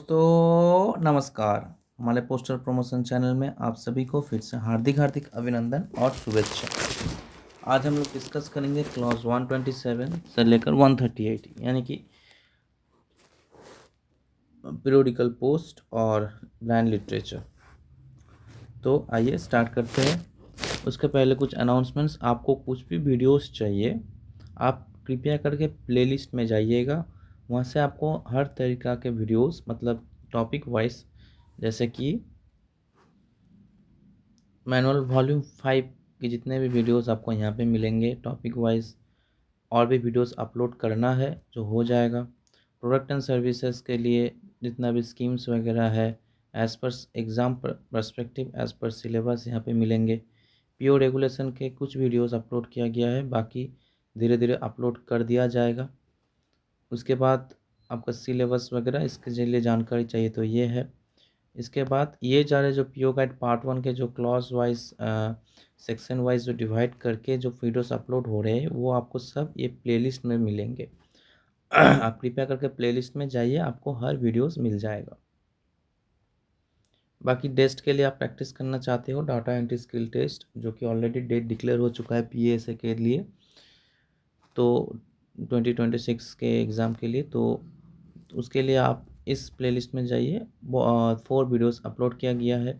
दोस्तों नमस्कार। हमारे पोस्टर प्रमोशन चैनल में आप सभी को फिर से हार्दिक हार्दिक अभिनंदन और शुभेच्छा। आज हम लोग डिस्कस करेंगे क्लॉज 127 से लेकर 138 यानी कि पीरियोडिकल पोस्ट और ब्रांड लिटरेचर। तो आइए स्टार्ट करते हैं। उसके पहले कुछ अनाउंसमेंट्स। आपको कुछ भी वीडियोस चाहिए आप कृपया करके प्लेलिस्ट में जाइएगा। वहाँ से आपको हर तरीक़ा के वीडियोस मतलब टॉपिक वाइज, जैसे कि मैनुअल वॉल्यूम 5 के जितने भी वीडियोस आपको यहाँ पे मिलेंगे टॉपिक वाइज, और भी वीडियोस अपलोड करना है जो हो जाएगा। प्रोडक्ट एंड सर्विसेज के लिए जितना भी स्कीम्स वगैरह है as per exam perspective as per syllabus यहाँ पे मिलेंगे। पीओ रेगुलेशन के कुछ वीडियोस अपलोड किया गया है, बाकी धीरे धीरे अपलोड कर दिया जाएगा। उसके बाद आपका सिलेबस वगैरह इसके लिए जानकारी चाहिए तो ये है। इसके बाद ये सारे जो पीओ गाइड पार्ट 1 के जो क्लॉज वाइज सेक्शन वाइज जो डिवाइड करके जो वीडियोस अपलोड हो रहे हैं वो आपको सब ये प्लेलिस्ट में मिलेंगे। आप कृपया करके प्लेलिस्ट में जाइए, आपको हर वीडियोस मिल जाएगा। बाकी टेस्ट के लिए आप प्रैक्टिस करना चाहते हो डाटा एंट्री स्किल टेस्ट, जो कि ऑलरेडी डेट डिक्लेयर हो चुका है पीएएसए के लिए, तो 2026 के एग्ज़ाम के लिए। तो उसके लिए आप इस प्लेलिस्ट में जाइए, 4 वीडियोस अपलोड किया गया है।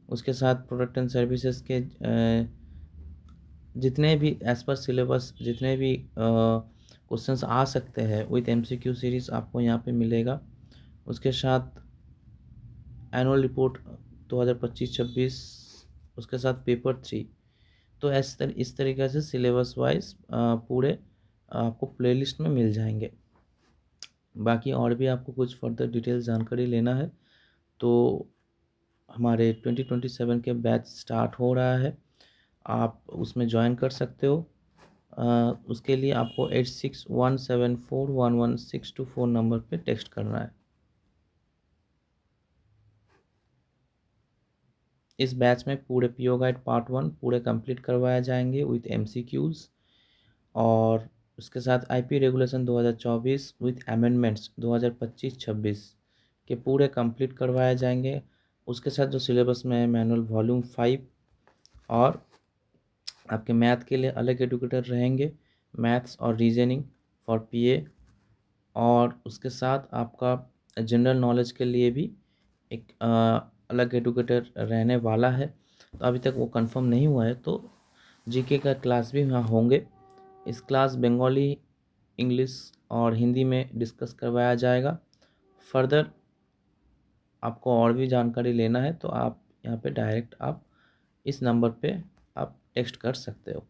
उसके साथ प्रोडक्ट एंड सर्विसेज के जितने भी एज पर सिलेबस जितने भी क्वेश्चंस आ सकते हैं विथ एमसीक्यू सीरीज़ आपको यहाँ पे मिलेगा। उसके साथ एनुअल रिपोर्ट 2025-26, उसके साथ पेपर 3। तो इस तरीके से सिलेबस वाइज पूरे आपको प्लेलिस्ट में मिल जाएंगे। बाकी और भी आपको कुछ फर्दर डिटेल्स जानकारी लेना है तो हमारे 2027 के बैच स्टार्ट हो रहा है, आप उसमें ज्वाइन कर सकते हो। उसके लिए आपको 8617411624 नंबर पे टेक्स्ट करना है। इस बैच में पूरे पीओ गाइड पार्ट 1 पूरे कंप्लीट करवाए जाएंगे विथ एमसीक्यूज़, और उसके साथ आईपी रेगुलेशन 2024 विथ अमेंडमेंट्स 2025-26 के पूरे कंप्लीट करवाए जाएंगे। उसके साथ जो सिलेबस में है मैनुअल वॉल्यूम 5, और आपके मैथ के लिए अलग एडुकेटर रहेंगे, मैथ्स और रीजनिंग फॉर पीए, और उसके साथ आपका जनरल नॉलेज के लिए भी एक अलग एडुकेटर रहने वाला है। तो अभी तक वो कंफर्म नहीं हुआ है, तो जीके का क्लास भी वहाँ होंगे। इस क्लास बंगाली, इंग्लिश और हिंदी में डिस्कस करवाया जाएगा। फर्दर आपको और भी जानकारी लेना है तो आप यहाँ पे डायरेक्ट आप इस नंबर पे आप टेक्स्ट कर सकते हो।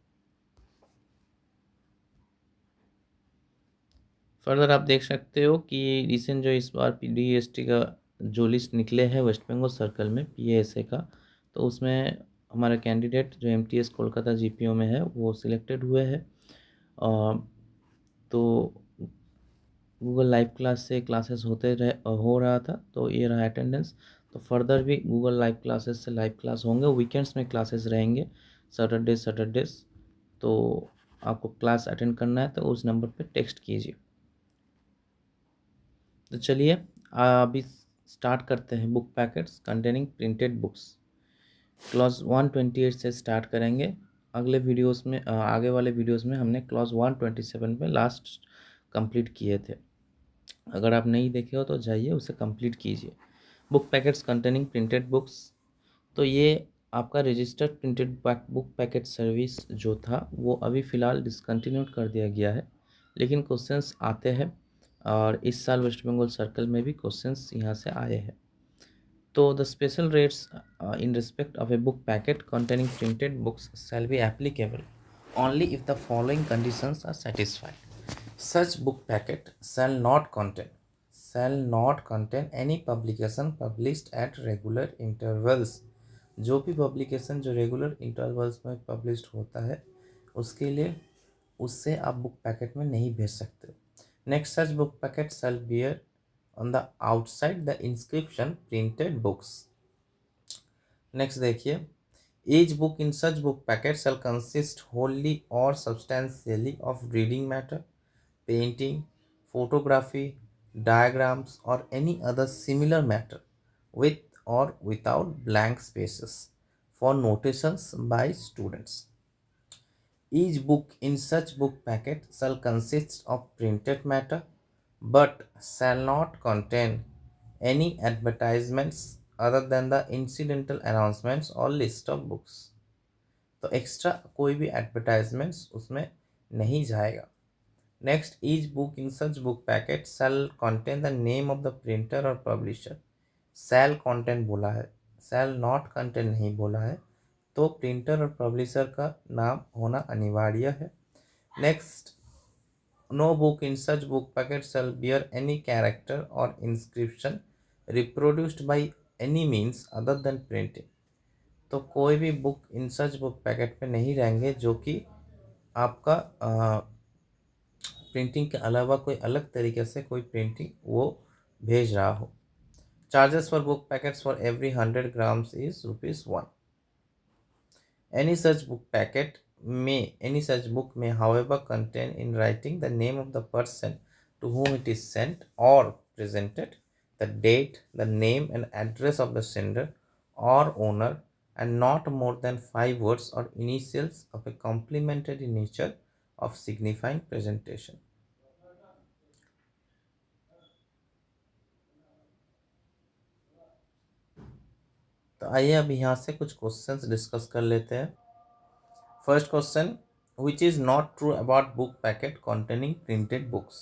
फर्दर आप देख सकते हो कि रिसेंट जो इस बार पीडीएसटी का जो लिस्ट निकले हैं वेस्ट बंगाल सर्कल में पीएएसए का, तो उसमें हमारा कैंडिडेट जो एमटीएस कोलकाता जीपीओ में है वो सिलेक्टेड हुए हैं। तो गूगल लाइव क्लास से क्लासेस हो रहा था, तो ये रहा अटेंडेंस। तो फर्दर भी गूगल लाइव क्लासेस से लाइव क्लास होंगे, वीकेंड्स में क्लासेस रहेंगे, सैटरडेज। तो आपको क्लास अटेंड करना है तो उस नंबर पे टेक्स्ट कीजिए। तो चलिए अभी स्टार्ट करते हैं। Book packets containing printed books clause 128 से स्टार्ट करेंगे। अगले वीडियोस में आगे वाले वीडियोस में हमने क्लॉज 127 में लास्ट कंप्लीट किए थे। अगर आप नहीं देखे हो तो जाइए उसे कंप्लीट कीजिए। Book packets containing printed books, तो ये आपका registered printed book packet service जो था वो अभी फ़िलहाल डिसकंटिन्यूड कर दिया गया है, लेकिन क्वेश्चंस आते हैं और इस साल वेस्ट बंगाल सर्कल में भी क्वेश्चंस यहाँ से आए हैं। तो the special rates in respect of a book packet containing printed books shall be applicable only if the following conditions are satisfied. Such book packet shall not contain any publication published at regular intervals. जो भी publication जो regular intervals में published होता है उसके लिए उससे आप बुक पैकेट में नहीं भेज सकते। Next, such book packet shall bear on the outside the inscription printed books. Next देखिए, each book in such book packet shall consist wholly or substantially of reading matter, painting, photography, diagrams, or any other similar matter with or without blank spaces for notations by students. Each book in such book packet shall consist of printed matter but shall not contain any advertisements other than the incidental announcements or list of books. तो extra कोई भी advertisements उसमें नहीं जाएगा. Next, each book in such book packet shall contain the name of the printer और publisher. Shall content बोला है, cell not content नहीं बोला है, तो प्रिंटर और पब्लिशर का नाम होना अनिवार्य है. Next, no book in such book packet shall bear any character और inscription reproduced by any means other than printing. तो कोई भी book in such book packet में नहीं रहेंगे जो कि आपका प्रिंटिंग के अलावा कोई अलग तरीके से कोई प्रिंटिंग वो भेज रहा हो. Charges for book packets for every 100 grams is ₹1. Any such book may however contain in writing the name of the person to whom it is sent or presented, the date, the name and address of the sender or owner, and not more than 5 words or initials of a complimentary nature of signifying presentation. तो आइए अब यहाँ से कुछ questions discuss कर लेते हैं. First question, which is not true about book packet containing printed books.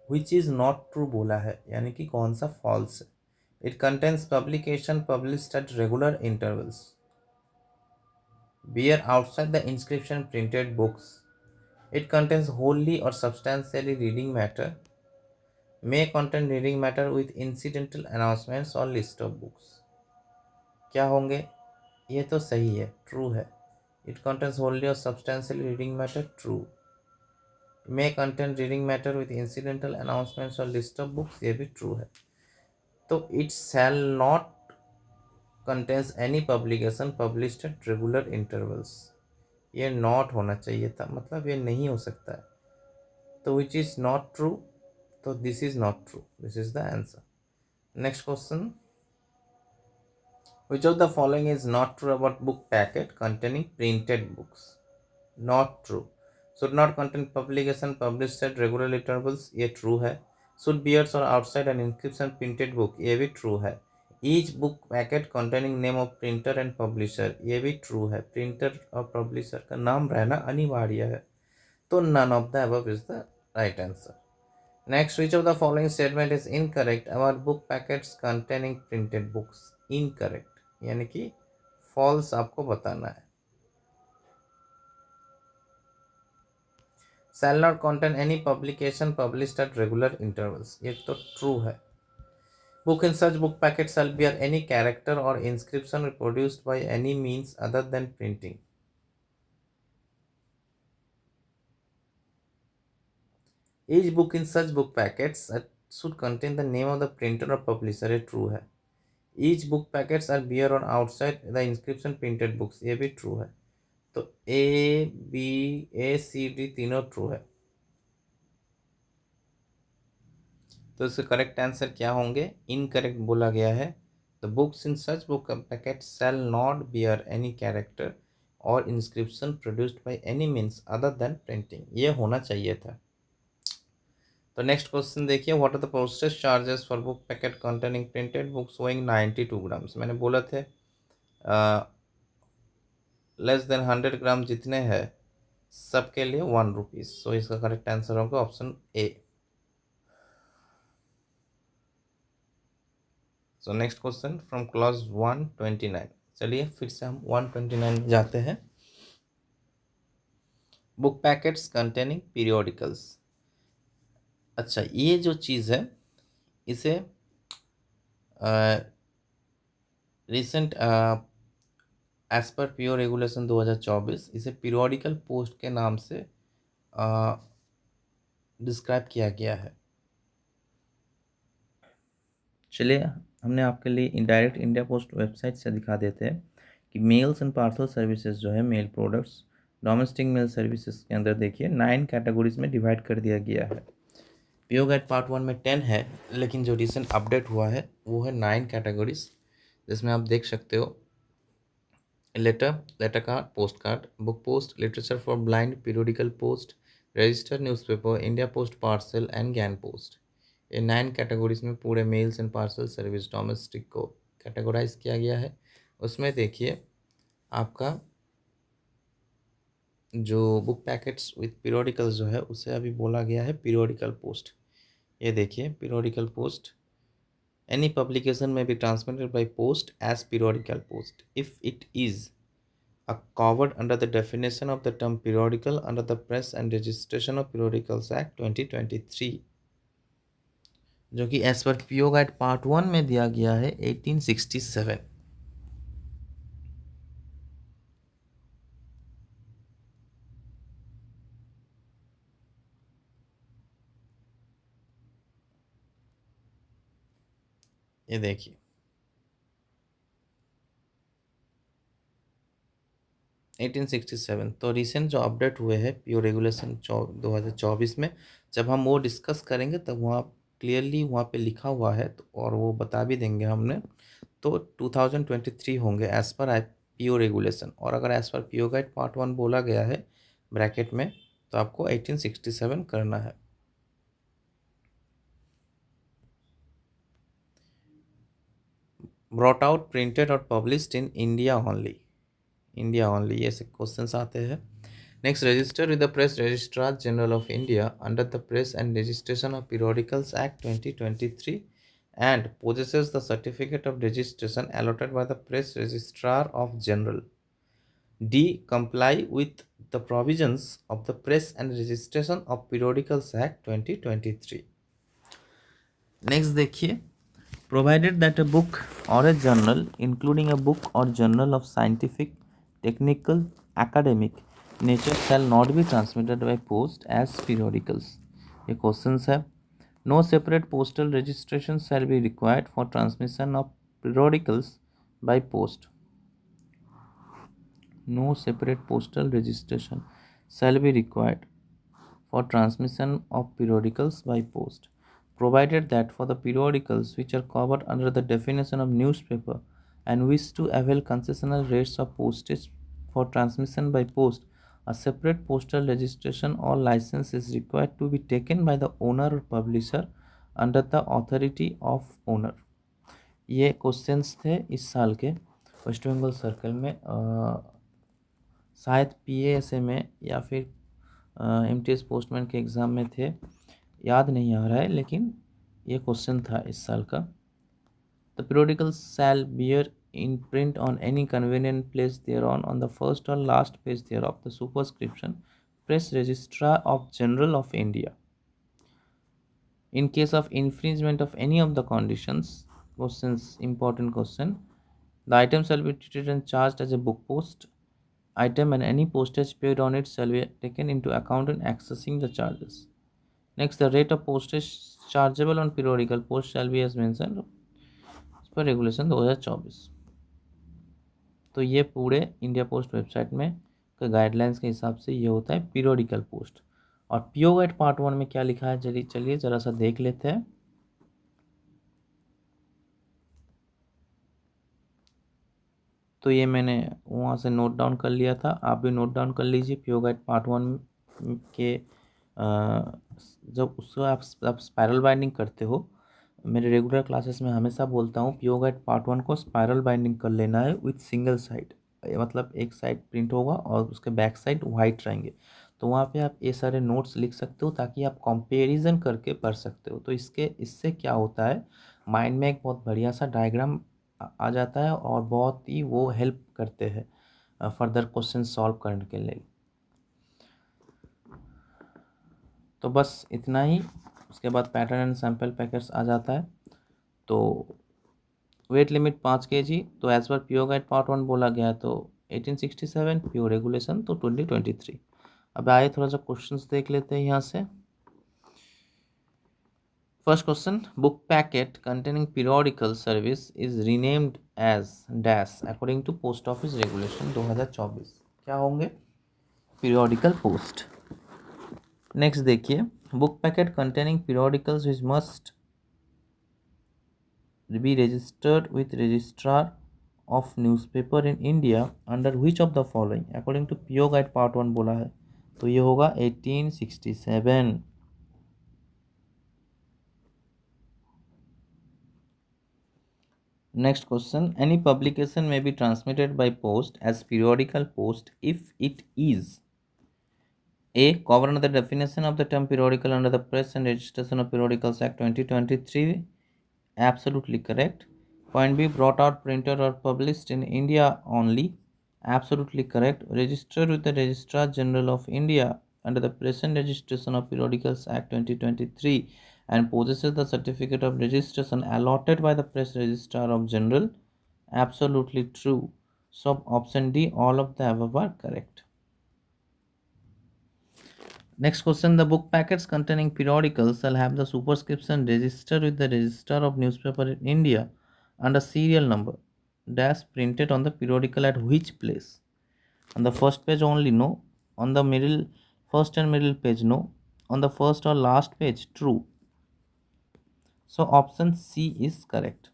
which is not true बोला है, यानी कि कौन सा false है. It contains publication published at regular intervals. Bear outside the inscription printed books. It contains wholly or substantially reading matter. May contain reading matter with incidental announcements or list of books. क्या होंगे? ये तो सही है, true है. It contains wholly or substantially reading matter, true. May contain reading matter with incidental announcements or list of books, ये भी true है. तो it shall not contains any publication published at regular intervals. ये not होना चाहिए था, मतलब ये नहीं हो सकता है. तो which is not true, तो this is not true. This is the answer. Next question. Which of the following is not true about book packet containing printed books? Not true. Should not contain publication published at regular intervals, ये true है. Should bear or outside an inscription printed book, ये भी true है. Each book packet containing name of printer and publisher, ये भी true है. Printer और publisher का नाम रहना अनिवार्य है. तो none of the above is the right answer. Next, which of the following statement is incorrect about book packets containing printed books? Incorrect, यानी कि false आपको बताना है. Shall not contain any publication published at regular intervals, ये तो true है. Book in such book packet shall bear any character or inscription reproduced by any means other than printing. Each book in such book packets should contain the name of the printer or publisher, ये true है. Each book packets are bear on outside the inscription printed books, ये भी true है. तो A, B, A, C, D तीनों true है. तो इसके करेक्ट आंसर क्या होंगे? इनकरेक्ट बोला गया है. The books in such book packet shall not bear any character और inscription produced by any means other than printing, ये होना चाहिए था. तो नेक्स्ट क्वेश्चन देखिए, what are the postage charges for book packet containing printed books weighing 92 grams. मैंने बोला थे लेस देन 100 ग्राम जितने हैं सबके लिए ₹1. सो इसका करेक्ट आंसर होगा option A. So next question from clause 129. चलिए फिर से हम 129 में जाते हैं. Book packets containing periodicals. अच्छा, ये जो चीज़ है इसे रिसेंट एज पर पीओ रेगुलेशन 2024 इसे पीरियोडिकल पोस्ट के नाम से डिस्क्राइब किया गया है. चलिए हमने आपके लिए इनडायरेक्ट इंडिया पोस्ट वेबसाइट से दिखा देते हैं कि मेल्स एंड पार्सल सर्विसेज जो है, mail products domestic mail services के अंदर देखिए 9 कैटेगरीज में डिवाइड कर दिया गया है. पीओ गाइड पार्ट 1 में 10 है, लेकिन जो रिसेंट अपडेट हुआ है वो है 9 कैटेगरीज, जिसमें आप देख सकते हो letter, letter card, post card, book post, literature for blind, periodical post, registered newspaper, India post parcel and Gyan post. ये 9 कैटेगरीज में पूरे mails and parcel service domestic को कैटेगराइज किया गया है। उसमें देखिए आपका जो बुक पैकेट्स विथ पीरियोडिकल्स जो है उसे अभी बोला गया है पीरियोडिकल पोस्ट। ये देखिए periodical post, any publication may be transmitted by post as periodical post if it is covered under the definition of the term periodical under the Press and Registration of Periodicals Act 2023, जो कि as पर PO guide part 1 में दिया गया है 1867। ये देखिए 1867। तो रिसेंट जो अपडेट हुए हैं पीओ रेगुलेशन 2024 में, जब हम वो डिस्कस करेंगे तब वहाँ क्लियरली वहाँ पे लिखा हुआ है, तो और वो बता भी देंगे हमने। तो 2023 होंगे एज पर आई पीओ रेगुलेशन, और अगर एज पर पीओ गाइड पार्ट 1 बोला गया है ब्रैकेट में तो आपको 1867 करना है। ब्रॉट आउट, प्रिंटेड और published in India only, India only, ये सब क्वेश्चंस आते हैं। Next, registered with the press registrar general of India under the press and registration of periodicals act 2023 and possesses the certificate of registration allotted by the press registrar of general. D. Comply with the provisions of the Press and Registration of Periodicals Act 2023. Next देखिए, provided that a book or a journal including a book or journal of scientific, technical, academic nature shall not be transmitted by post as periodicals. ये questions है। No separate postal registration shall be required for transmission of periodicals by post. No separate postal registration shall be required for transmission of periodicals by post, provided that for the periodicals which are covered under the definition of newspaper and wish to avail concessional rates of postage for transmission by post, a separate postal registration or license is required to be taken by the owner or publisher under the authority of owner. ये questions थे इस साल के waste Bengal circle में, शायद PASA में या फिर एमटीएस पोस्टमैन के एग्ज़ाम में थे, याद नहीं आ रहा है, लेकिन ये क्वेश्चन था इस साल का। The periodical shall bear in print on any convenient place thereon on the first or last page thereof the superscription Press Registrar of General of India. In case of infringement of any of the conditions, questions, important question, the item shall be treated and charged as a book post item and any postage paid on it shall be taken into account in accessing the charges. Next, the rate of postage chargeable on periodical post shall be as mentioned as per regulation 2024। तो ये पूरे India post website में का guidelines के हिसाब से ये होता है पीरियोडिकल पोस्ट। और पीओ गाइड पार्ट 1 में क्या लिखा है, चलिए ज़रा सा देख लेते हैं। तो ये मैंने वहाँ से नोट डाउन कर लिया था, आप भी नोट डाउन कर लीजिए। पीओ गाइड पार्ट 1 के जब उसको आप स्पायरल बाइंडिंग करते हो, मेरे रेगुलर क्लासेस में हमेशा बोलता हूँ पीओ गाइड पार्ट 1 को स्पायरल बाइंडिंग कर लेना है विथ सिंगल साइड, मतलब एक साइड प्रिंट होगा और उसके बैक साइड वाइट रहेंगे। तो वहाँ पे आप ये सारे नोट्स लिख सकते हो ताकि आप कंपैरिजन करके पढ़ सकते हो। तो इससे क्या होता है, माइंड में एक बहुत बढ़िया सा डायग्राम आ जाता है और बहुत ही वो हेल्प करते हैं फर्दर क्वेश्चन सॉल्व करने के लिए। तो बस इतना ही। उसके बाद पैटर्न एंड सैम्पल पैकेट्स आ जाता है। तो वेट लिमिट 5 kg, तो एज पर पीओ गाइड पार्ट 1 बोला गया तो 1867, पीओ रेगुलेशन तो 2023। अब आइए थोड़ा सा क्वेश्चंस देख लेते हैं यहाँ से। First question, book packet containing periodical service is renamed as dash according to post office regulation 2024। क्या होंगे? Periodical post. नेक्स्ट देखिए, book packet containing periodicals which must be registered with registrar of newspaper in India under which of the following according to PO guide part 1 बोला है, तो ये होगा 1867। Next question, any publication may be transmitted by post as periodical post if it is A. Cover under the definition of the term periodical under the Press and Registration of Periodicals Act 2023. Absolutely correct. Point B. Brought out, printed or published in India only. Absolutely correct. Registered with the Registrar General of India under the Press and Registration of Periodicals Act 2023 and possesses the certificate of registration allotted by the Press Registrar of General. Absolutely true. So option D, all of the above are correct. Next question, the book packets containing periodicals shall have the superscription registered with the Register of Newspaper in India and a serial number dash printed on the periodical at which place? On the first page only, no. On the middle, first and middle page, no. On the first or last page, true. So option C is correct.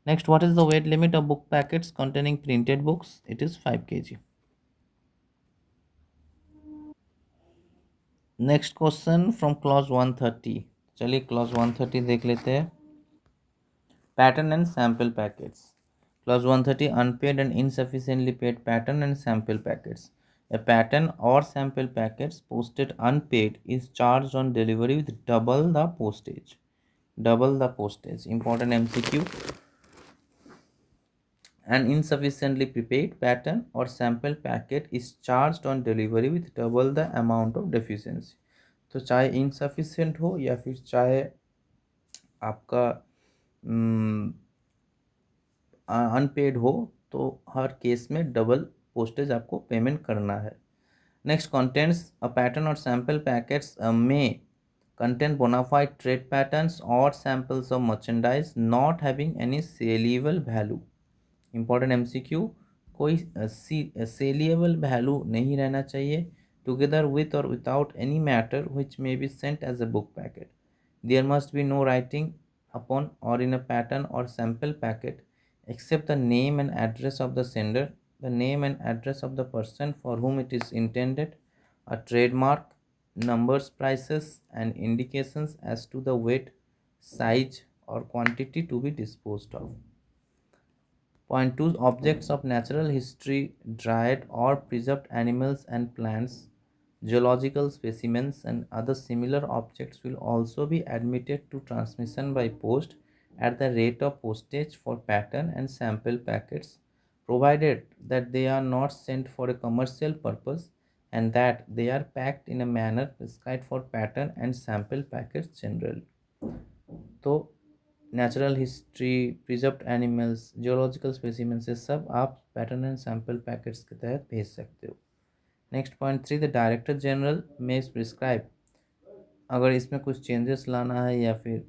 Next, what is the weight limit of book packets containing printed books? It is 5 kg. Next question from clause 130। चलिए clause 130 देख लेते हैं। Pattern and sample packets. Clause 130, unpaid and insufficiently paid pattern and sample packets. A pattern or sample packets posted unpaid is charged on delivery with double the postage. Double the postage. Important MCQ. An insufficiently prepaid pattern or sample packet is charged on delivery with double the amount of deficiency. तो चाहे insufficient हो या फिर चाहे आपका unpaid हो, तो हर case में डबल पोस्टेज आपको पेमेंट करना है। नेक्स्ट, कंटेंट्स अ पैटर्न और सैम्पल पैकेट्स में contain bona fide trade patterns or samples of merchandise not having any saleable value. Important MCQ, कोई saleable value नहीं रहना चाहिए, together with or without any matter which may be sent as a book packet. There must be no writing upon or in a pattern or sample packet except the name and address of the sender, the name and address of the person for whom it is intended, a trademark, numbers, prices, and indications as to the weight, size, or quantity to be disposed of. Point 2, objects of natural history, dried or preserved animals and plants, geological specimens, and other similar objects will also be admitted to transmission by post at the rate of postage for pattern and sample packets, provided that they are not sent for a commercial purpose and that they are packed in a manner prescribed for pattern and sample packets generally. तो natural history, preserved animals, geological specimens, ये सब आप pattern and sample packets के तहत भेज सकते हो। Next point 3, the director general में प्रिस्क्राइब, अगर इसमें कुछ चेंजेस लाना है या फिर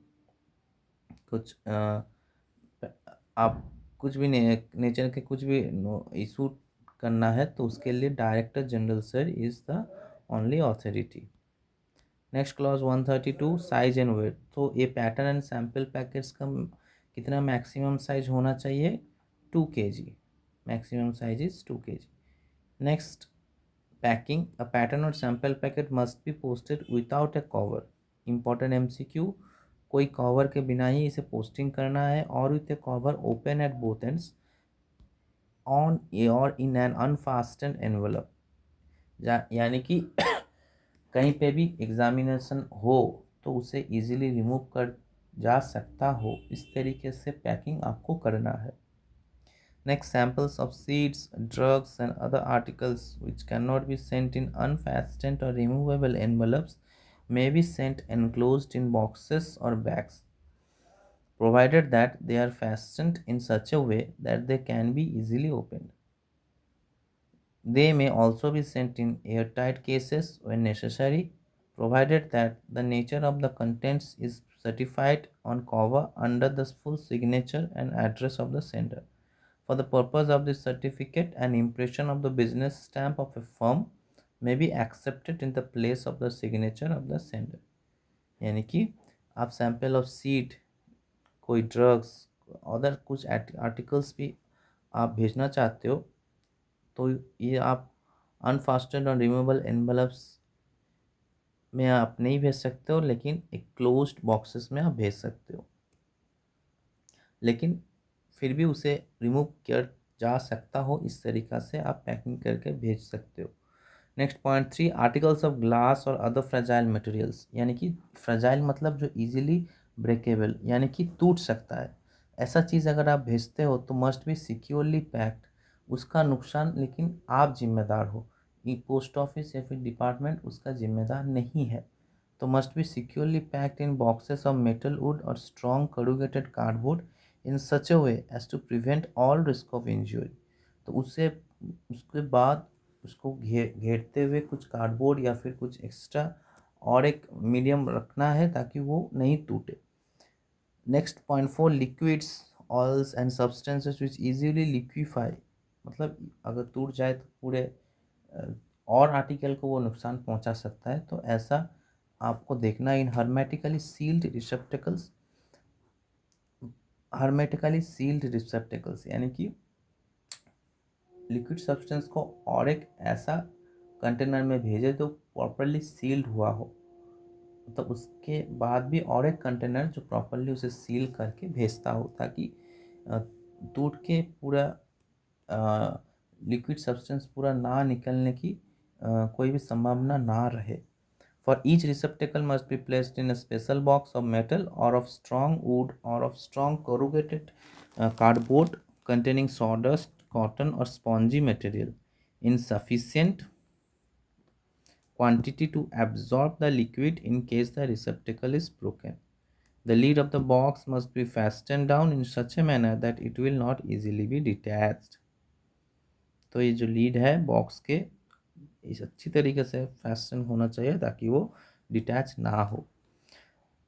कुछ आप कुछ भी नेचर के कुछ भी इशू करना है, तो उसके लिए director general sir is the only authority. Next clause 132, size and weight. तो ये पैटर्न एंड सैम्पल पैकेट्स का कितना मैक्सिमम साइज होना चाहिए? 2 kg। Maximum size is 2 kg। Next, packing, a pattern और sample packet must be posted without a cover. Important MCQ, कोई cover के बिना ही इसे पोस्टिंग करना है और with a cover open at both ends on और इन एन अनफास्टेंड एनवलप। यानी कि कहीं पे भी एग्जामिनेशन हो तो उसे इजीली रिमूव कर जा सकता हो, इस तरीके से पैकिंग आपको करना है। Next, samples of seeds, drugs and other articles which can not be sent in unfastened और removable envelopes may be sent enclosed in boxes or bags, provided that they are fastened in such a way that they can be easily opened. They may also be sent in airtight cases when necessary, provided that the nature of the contents is certified on cover under the full signature and address of the sender. For the purpose of this certificate, an impression of the business stamp of a firm may be accepted in the place of the signature of the sender. यानी कि आप sample of seed, कोई drugs, other कुछ articles भी आप भेजना चाहते हो तो ये आप अनफास्टेंड और रिमूवेबल एनवलप्स में आप नहीं भेज सकते हो, लेकिन एक क्लोज्ड बॉक्सेस में आप भेज सकते हो, लेकिन फिर भी उसे रिमूव किया जा सकता हो, इस तरीक़ा से आप पैकिंग करके भेज सकते हो। Next point 3, articles of glass और अदर फ्रेजाइल मटेरियल्स। यानी कि फ्रेजाइल मतलब जो इजीली ब्रेकेबल, यानी कि टूट सकता है, ऐसा चीज़ अगर आप भेजते हो तो मस्ट बी सिक्योरली पैक्ड। उसका नुकसान लेकिन आप जिम्मेदार हो, ये पोस्ट ऑफिस या फिर डिपार्टमेंट उसका जिम्मेदार नहीं है। तो must be securely packed in boxes of metal, wood और strong corrugated cardboard in such a way as to prevent all risk of injury. तो उसके बाद उसको घेरते हुए कुछ कार्डबोर्ड या फिर कुछ एक्स्ट्रा और एक मीडियम रखना है ताकि वो नहीं टूटे। Next point 4, liquids, oils and substances which easily liquefy. मतलब अगर टूट जाए तो पूरे और आर्टिकल को वो नुकसान पहुंचा सकता है, तो ऐसा आपको देखना इन हर्मेटिकली सील्ड रिसेप्टेकल्स। हर्मेटिकली सील्ड रिसेप्टेकल्स यानी कि लिक्विड सब्सटेंस को और एक ऐसा कंटेनर में भेजे जो प्रॉपरली सील्ड हुआ हो, तो उसके बाद भी और एक कंटेनर जो प्रॉपरली उसे सील करके भेजता हो, ताकि टूट के पूरा लिक्विड सब्सटेंस पूरा ना निकलने की कोई भी संभावना ना रहे। For each receptacle must be placed in a special box of metal और ऑफ स्ट्रॉन्ग वुड और of strong corrugated cardboard containing sawdust, cotton or spongy material in sufficient quantity to absorb the liquid in case the receptacle is broken. The lid of the box must be fastened down in such a manner that it will not easily be detached. तो ये जो lead है box के, इस अच्छी तरीके से fashion होना चाहिए ताकि वो डिटैच ना हो।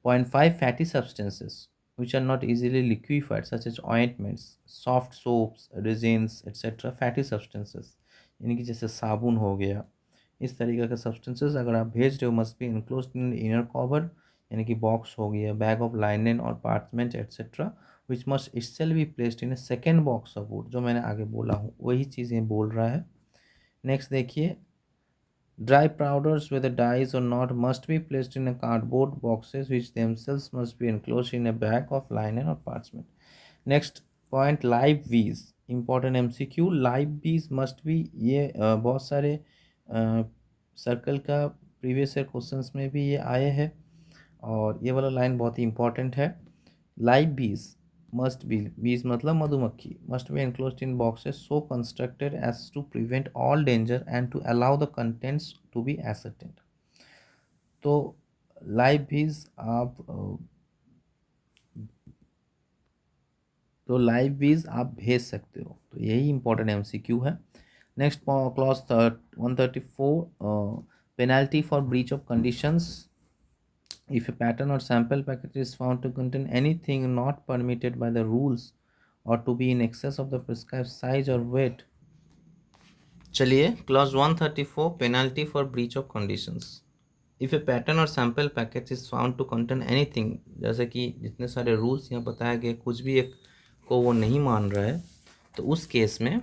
Point 5, fatty substances which are not easily liquefied such as ointments, soft soaps, resins etc. Fatty substances यानी कि जैसे साबुन हो गया, इस तरीके के सब्सटेंसेस अगर आप भेज रहे हो must be enclosed in inner cover, यानी कि बॉक्स हो गया, बैग ऑफ लाइनेन और parchment etcetera which must itself be placed in A second box of would. जो मैंने आगे बोला हूँ वही चीज़ें बोल रहा है। नेक्स्ट देखिए, dry powders whether dyes or not must be placed in a cardboard boxes which themselves must be enclosed in a bag of linen or parchment. Next point, live bees, important MCQ। live bees must be, ये बहुत सारे circle का previous year questions में भी ये आए हैं और ये वाला लाइन बहुत ही इंपॉर्टेंट है। लाइव बीज मस्ट बी, बीज मतलब मधुमक्खी, must be enclosed in boxes so constructed as to prevent all danger and to allow the contents to be ascertained। तो लाइव बीज आप भेज सकते हो, तो यही इंपॉर्टेंट MCQ है। Next clause 134, penalty for breach of conditions. If a pattern or sample packet is found to contain anything not permitted by the rules or to be in excess of the prescribed size or weight। चलिए, clause 134, penalty for breach of conditions. If a pattern और sample packet is found to contain anything, जैसे कि जितने सारे rules यहाँ बताया गया कुछ भी एक को वो नहीं मान रहा है, तो उस केस में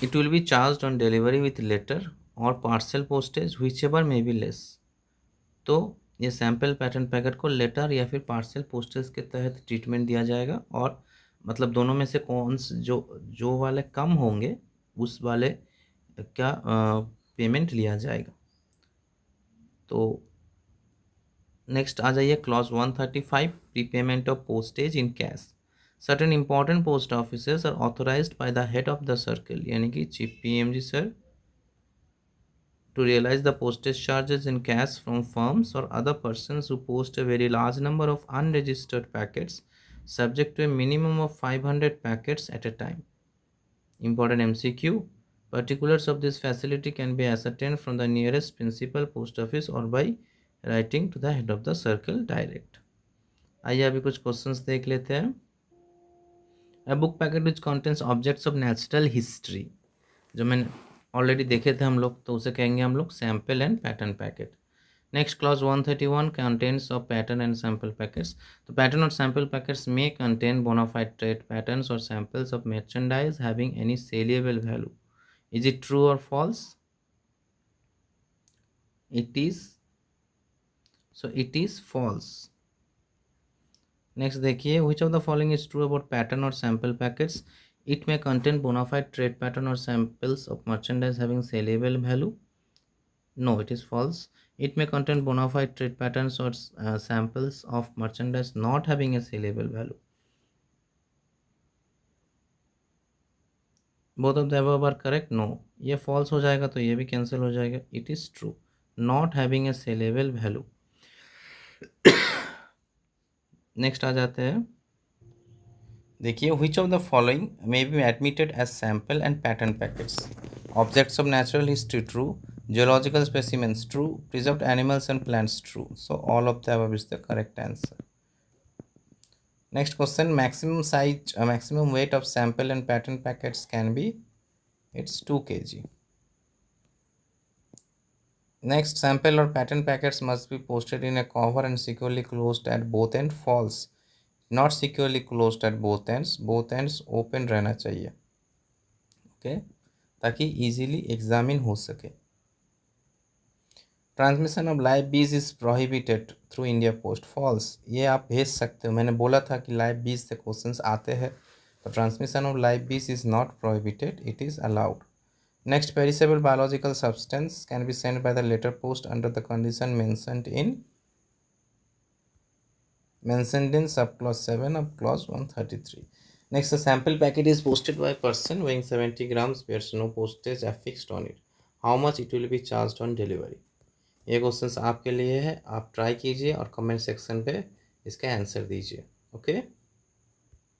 it will be charge on delivery with letter और parcel postage whichever may be less. तो ये सैम्पल पैटर्न पैकेट को लेटर या फिर पार्सल पोस्टेज के तहत ट्रीटमेंट दिया जाएगा, और मतलब दोनों में से कौन से जो वाले कम होंगे उस वाले का पेमेंट लिया जाएगा। तो नेक्स्ट आ जाइए clause 135, prepayment of postage in cash. Certain important post offices are authorised by the head of the circle, यानी कि chief PMG sir, to realize the postage charges in cash from firms or other persons who post a very large number of unregistered packets, subject to a minimum of 500 packets at a time। Important MCQ, particulars of this facility can be ascertained from the nearest principal post office or by writing to the head of the circle direct। आइए अभी कुछ questions देख लेते हैं। A book packet which contains objects of natural history जो मैंने already देखे थे हम लोग, तो उसे कहेंगे हम लोग sample and pattern packet. Next clause 131 contents of pattern and sample packets. तो पैटर्न और सैम्पल पैकेट्स में कंटेन बोनाफाइड ट्रेड पैटर्न्स और samples of merchandise having any सेलिएबल value. Is it true और false? It is, so it is false. Next देखिए, which of the following is true about pattern or sample packets? It may contain bona fide trade pattern or samples of merchandise having saleable value. No, it is false. It may contain bona fide trade patterns or samples of merchandise not having a saleable value. Both of the above are correct. No, ये false हो जाएगा तो ये भी cancel हो जाएगा. It is true. Not having a saleable value. Next आ जाते हैं, देखिए, which of the following may be admitted as sample and pattern packets? Objects of natural history true, geological specimens true, preserved animals and plants true. So all of the above is the correct answer. Next question, maximum size, maximum weight of sample and pattern packets can be, it's 2 kg. Next, sample or pattern packets must be posted in a cover and securely closed at both ends. False. Not securely closed at both ends open रहना चाहिए, okay, ताकि easily examine हो सके। Transmission of live bees is prohibited through India post. False, ये आप भेज सकते हो, मैंने बोला था कि लाइव बीज से क्वेश्चंस आते हैं, तो transmission of live bees is not prohibited, it is allowed. Next, perishable biological substance can be send by the letter post under the condition mentioned in subclause 7 of clause 133. Next, the sample packet is posted by a person weighing 70 grams, bears no postage affixed on it. How much it will be charged on delivery? ये questions आपके लिए है, आप try कीजिए और comment section पे इसका answer दीजिए, ओके।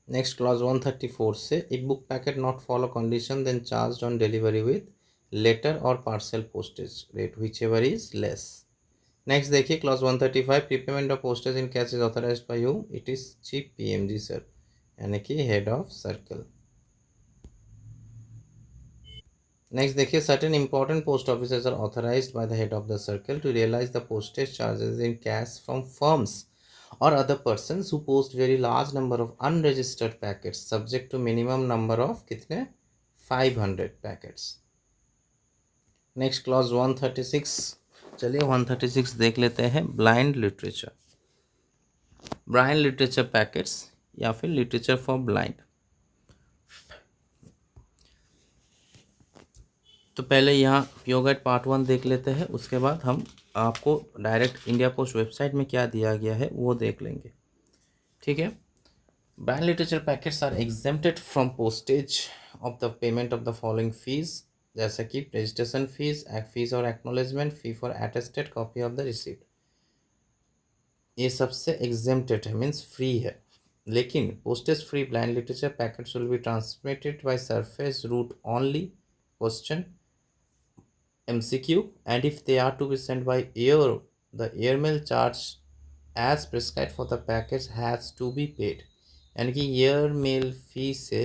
नेक्स्ट, क्लॉज 134 से, if book packet not follow condition then charge on delivery with letter और parcel postage rate whichever is less. Next देखिए, clause 135, prepayment of postage in cash is authorised by you, it is chief PMG sir, यानी कि head of circle. Next देखिए, certain important post officers are authorised by the head of the circle to realise the postage charges in cash from firms or other persons who post very large number of unregistered packets subject to minimum number of कितने 500 packets। Next, clause 136, चलिए 136 देख लेते हैं, blind literature. Blind literature packets या फिर literature for blind. तो पहले यहाँ पीओ गाइड पार्ट 1 देख लेते हैं, उसके बाद हम आपको डायरेक्ट इंडिया पोस्ट वेबसाइट में क्या दिया गया है वो देख लेंगे, ठीक है। Blind literature packets are exempted from postage of the payment of the following fees, जैसे कि रजिस्ट्रेशन फीस, फीस और acknowledgement fee for attested copy of the receipt, ये सबसे एग्जेम्प्टेड है, मीन्स फ्री है। लेकिन postage free blind literature packets will be transmitted by surface route only, question MCQ, and if they are to be sent by air, the airmail charge as prescribed for the package has to be paid, यानी कि airmail फी से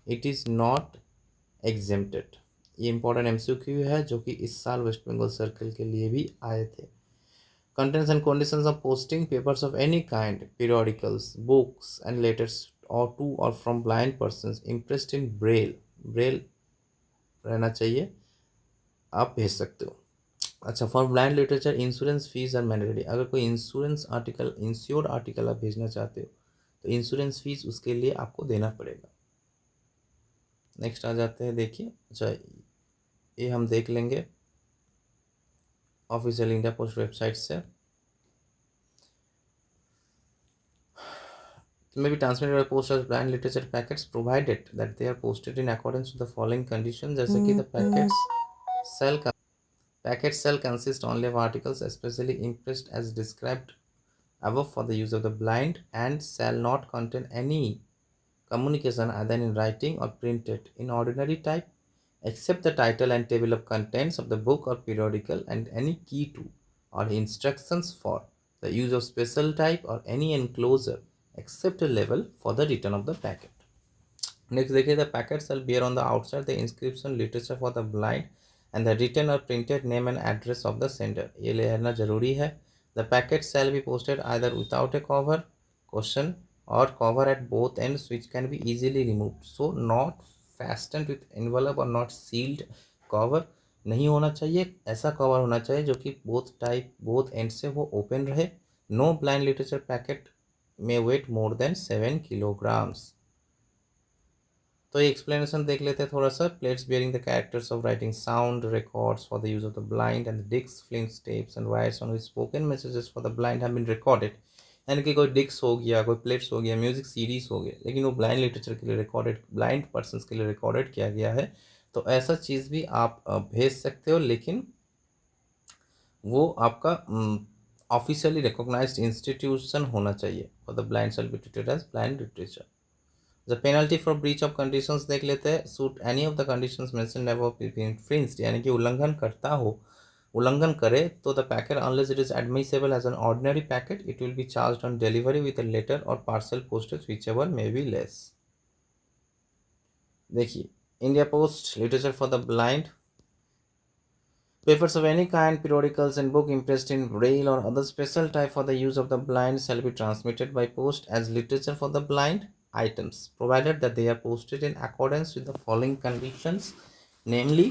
it is not exempted। ये important MCQ है जो कि इस साल waste Bengal circle के लिए भी आए थे। Contents and conditions of posting papers of any kind, periodicals, books and letters or to or from blind persons impressed in braille, braille रहना चाहिए, आप भेज सकते हो। अच्छा, for blind literature insurance fees are mandatory, अगर कोई इंश्योर्ड आर्टिकल आप भेजना चाहते हो तो इंश्योरेंस फीस उसके लिए आपको देना पड़ेगा। नेक्स्ट आ जाते हैं, देखिए, अच्छा ये हम देख लेंगे ऑफिशियल इंडिया पोस्ट वेबसाइट से। may be transmitted by post as blind literature packets provided that they are posted in accordance with the following conditions, जैसे कि the packets shall consist only of articles especially impressed as described above for the use of the blind and shall not contain any communication either in writing or printed in ordinary type except the title and table of contents of the book or periodical and any key to or instructions for the use of special type or any enclosure except a label for the return of the packet। Next देखिए, the packet shall bear on the outside the inscription literature for the blind and the written or printed name and address of the sender. ये लेना जरूरी है. The packet shall be posted either without a cover question or cover at both ends which can be easily removed. So not fastened with envelope or not sealed cover नहीं होना चाहिए. ऐसा cover होना चाहिए जो कि बोथ एंड से वो ओपन रहे. No blind literature packet may weight more than 7 kilograms. तो ये एक्सप्लेनेशन देख लेते हैं थोड़ा सा. Plates bearing the characters of writing sound records for the use of the blind and disc films tapes and wires on which spoken messages for the blind have been recorded. यानी कि कोई disc हो गया, कोई plates हो गया, music series हो गया, लेकिन वो ब्लाइंड लिटरेचर के लिए रिकॉर्डेड, ब्लाइंड पर्सन के लिए रिकॉर्डेड किया गया है. तो ऐसा चीज़ भी आप भेज सकते हो, लेकिन वो आपका ऑफिशियली रिकॉग्नाइज्ड इंस्टीट्यूशन होना चाहिए. For the blind shall be treated as blind literature. The penalty for breach of conditions देख लेते हैं. Should any of the conditions mentioned above be infringed, यानी कि उल्लंघन करे तो the packet unless it is admissible as an ordinary packet it will be charged on delivery with a letter और parcel postage whichever may be less. देखिए, India post literature for the blind. Papers of any kind, periodicals and book impressed in braille or other special type for the use of the blind shall be transmitted by post as literature for the blind items, provided that they are posted in accordance with the following conditions. Namely,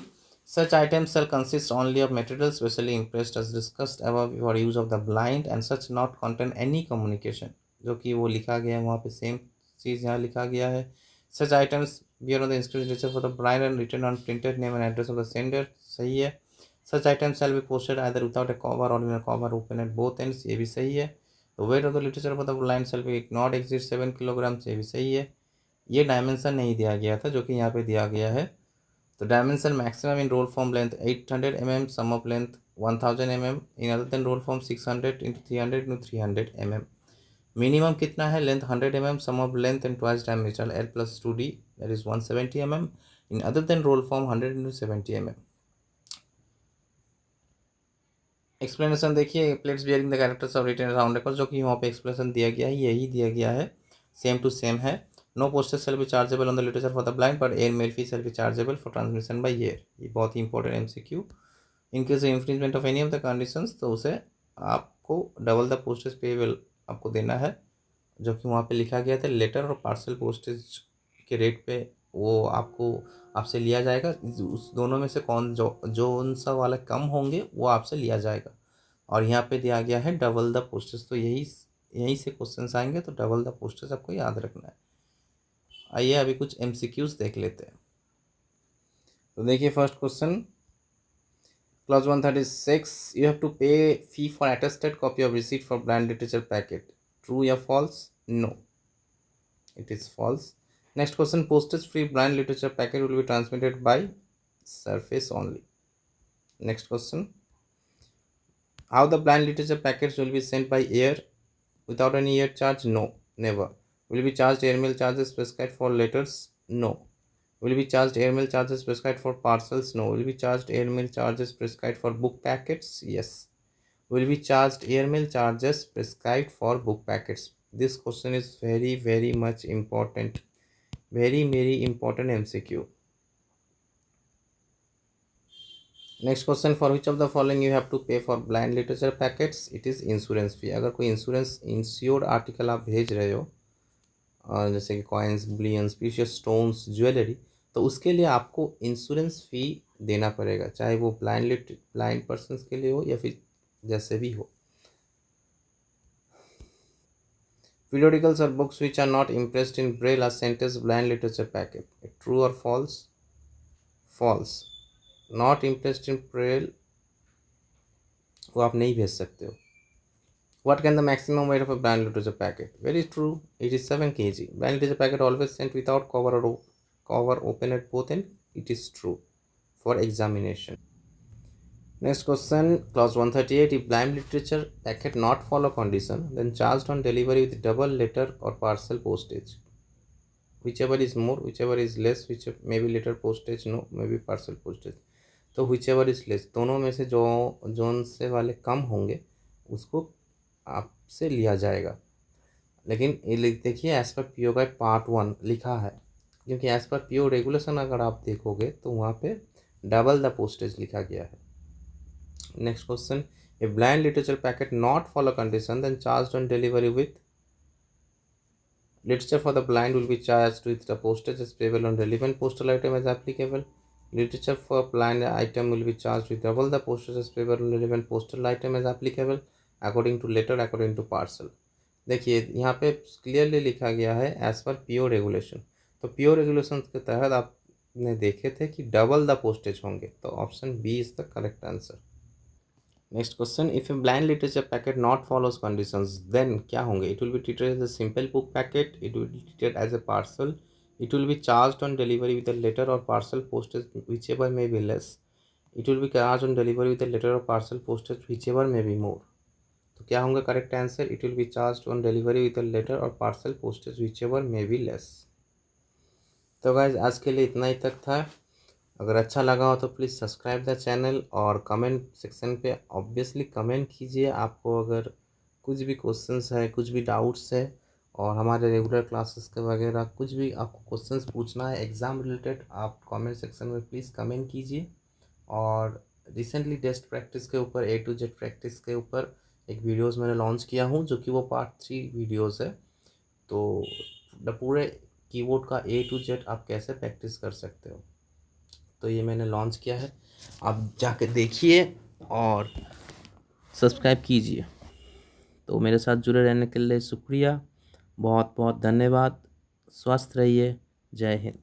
such items shall consist only of material specially impressed as discussed above for use of the blind and such not contain any communication. जो कि वो लिखा गया है वहाँ पे same चीज़ यहाँ लिखा गया है. Such items bear on the inscription literature for the blind and written on printed name and address of the sender. सही है. Such items shall be posted either without a cover or in a cover open at both ends. ये भी सही है. The weight of the literature for the blind shall be not exceed 7 kilograms. ये भी सही है. ये डायमेंशन नहीं दिया गया था जो कि यहाँ पे दिया गया है. तो dimension maximum in roll form length 800 mm, sum of length 1000 mm, in other than roll form 600 into 300 into 300 mm. Minimum कितना है? Length 100 mm, sum of length and twice dimension L plus 2D, that is 170 mm. In other than roll form 100 into 70 mm. Explanation देखिए, plates bearing the characters of written round record, जो कि वहाँ पे explanation दिया गया है यही दिया गया है, सेम टू सेम है. No postage shall be chargeable on the literature for the blind but air mail fee shall be chargeable for transmission by air. ये बहुत ही important MCQ. In case infringement of any of the conditions तो उसे आपको double the postage payable आपको देना है, जो कि वहाँ पे लिखा गया था. लेटर और पार्सल पोस्टेज के रेट पे वो आपसे लिया जाएगा. उस दोनों में से जो सा वाला कम होंगे वो आपसे लिया जाएगा. और यहाँ पे दिया गया है डबल द पोस्टेज. तो यहीं से क्वेश्चंस आएंगे, तो डबल द पोस्टेज आपको याद रखना है. आइए अभी कुछ MCQs देख लेते हैं. तो देखिए, first question, clause 136, you have to pay fee for attested copy of receipt for blind literature packet. True या false? No, it is false. Next question, postage free blind literature packet will be transmitted by surface only. Next question, how the blind literature packets will be sent by air without any air charge? No, never. Will be charged airmail charges prescribed for letters? No. Will be charged airmail charges prescribed for parcels? No. Will be charged airmail charges prescribed for book packets? Yes. Will be charged airmail charges prescribed for book packets. This question is very very much important, very very important MCQ. Next question, for which of the following you have to pay for blind literature packets? It is insurance fee. अगर कोई insured article आप भेज रहे हो, जैसे कि coins, bullions, precious stones, jewellery, तो उसके लिए आपको इंश्योरेंस फ़ी देना पड़ेगा, चाहे वो ब्लाइंड पर्सन के लिए हो या फिर जैसे भी हो. Periodicals or books which are not impressed in braille are sent as blind literature packet. True or false? False. Not impressed in braille वो आप नहीं भेज सकते हो. What can the maximum weight of a blind literature packet? Very true. It is 7 kg. Blind literature packet always sent without cover open at both ends. It is true for examination. Next question, clause 138, if blind literature packet not follow condition, then charged on delivery with double letter or parcel postage. Whichever is more, whichever is less, which maybe letter postage, no, maybe parcel postage. तो whichever is less, दोनों में से zone से वाले कम होंगे उसको आपसे लिया जाएगा. लेकिन ये देखिए, as per PO guide part 1 लिखा है, क्योंकि एज पर पीओ रेगुलेशन अगर आप देखोगे तो वहाँ पे डबल द पोस्टेज लिखा गया है। Next question, a blind literature packet not follow condition then charge on delivery with literature for the blind will be charged with the postage as payable on relevant postal item as applicable. Literature for blind item will be charged with double the postage as payable on relevant postal item as applicable according to letter according to parcel. देखिए यहाँ पे clearly लिखा गया है as पर PO regulation. तो PO regulation के तहत आपने देखे थे कि डबल द पोस्टेज होंगे, तो option B is the correct answer. Next question, if a blind literature packet not follows conditions then क्या होंगे? It will be treated as a simple book packet, it will be treated as a parcel, it will be charged on delivery with a letter और parcel postage whichever may be less, it will be charge on delivery with a letter और parcel postage whichever may be more. तो क्या होंगे correct answer? It will be charge on delivery with a letter और parcel postage whichever may be less. तो guys आज के लिए इतना ही तक था। अगर अच्छा लगा हो तो प्लीज़ सब्सक्राइब द चैनल और कमेंट सेक्शन पे ऑब्वियसली कमेंट कीजिए। आपको अगर कुछ भी क्वेश्चंस है, कुछ भी डाउट्स है, और हमारे रेगुलर क्लासेस के वगैरह कुछ भी आपको क्वेश्चंस पूछना है एग्ज़ाम रिलेटेड, आप कमेंट सेक्शन में प्लीज़ कमेंट कीजिए। और रिसेंटली टेस्ट प्रैक्टिस के ऊपर A to Z प्रैक्टिस के ऊपर एक वीडियोस मैंने लॉन्च किया हूँ, जो कि वो पार्ट 3 वीडियोस है। तो पूरे कीबोर्ड का A to Z आप कैसे प्रैक्टिस कर सकते हो, तो ये मैंने लॉन्च किया है, आप जाके देखिए और सब्सक्राइब कीजिए। तो मेरे साथ जुड़े रहने के लिए शुक्रिया, बहुत बहुत धन्यवाद। स्वस्थ रहिए। जय हिंद।